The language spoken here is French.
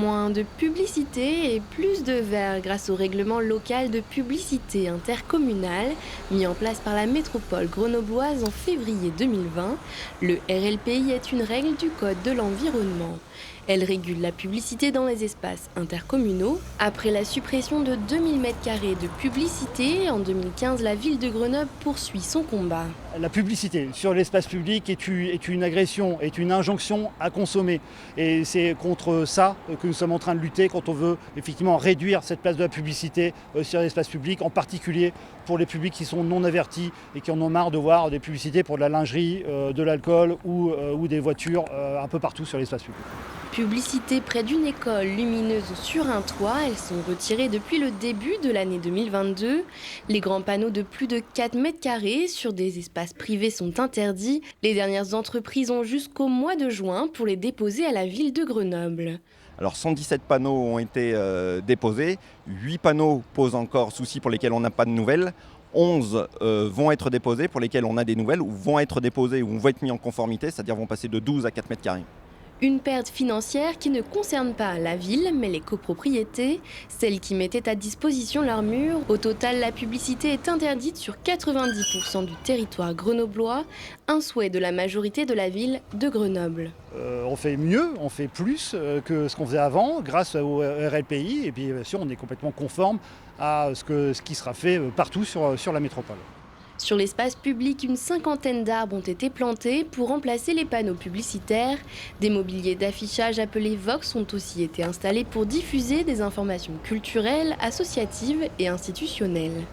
Moins de publicité et plus de verre grâce au règlement local de publicité intercommunale mis en place par la métropole grenobloise en février 2020. Le RLPI est une règle du Code de l'environnement. Elle régule la publicité dans les espaces intercommunaux. Après la suppression de 2000 m² de publicité, en 2015, la ville de Grenoble poursuit son combat. La publicité sur l'espace public est une agression, est une injonction à consommer. Et c'est contre ça que nous sommes en train de lutter quand on veut effectivement réduire cette place de la publicité sur l'espace public, en particulier pour les publics qui sont non avertis et qui en ont marre de voir des publicités pour de la lingerie, de l'alcool ou des voitures un peu partout sur l'espace public. Publicité près d'une école lumineuse sur un toit, elles sont retirées depuis le début de l'année 2022. Les grands panneaux de plus de 4 m² sur des espaces privés sont interdits. Les dernières entreprises ont jusqu'au mois de juin pour les déposer à la ville de Grenoble. Alors 117 panneaux ont été déposés, 8 panneaux posent encore souci pour lesquels on n'a pas de nouvelles. 11 vont être déposés pour lesquels on a des nouvelles, ou vont être déposés ou vont être mis en conformité, c'est-à-dire vont passer de 12 à 4 m². Une perte financière qui ne concerne pas la ville, mais les copropriétés, celles qui mettaient à disposition leurs murs. Au total, la publicité est interdite sur 90% du territoire grenoblois, un souhait de la majorité de la ville de Grenoble. On fait mieux, on fait plus que ce qu'on faisait avant grâce au RLPI, et puis bien sûr on est complètement conforme à ce qui sera fait partout sur la métropole. Sur l'espace public, une cinquantaine d'arbres ont été plantés pour remplacer les panneaux publicitaires. Des mobiliers d'affichage appelés Vox ont aussi été installés pour diffuser des informations culturelles, associatives et institutionnelles.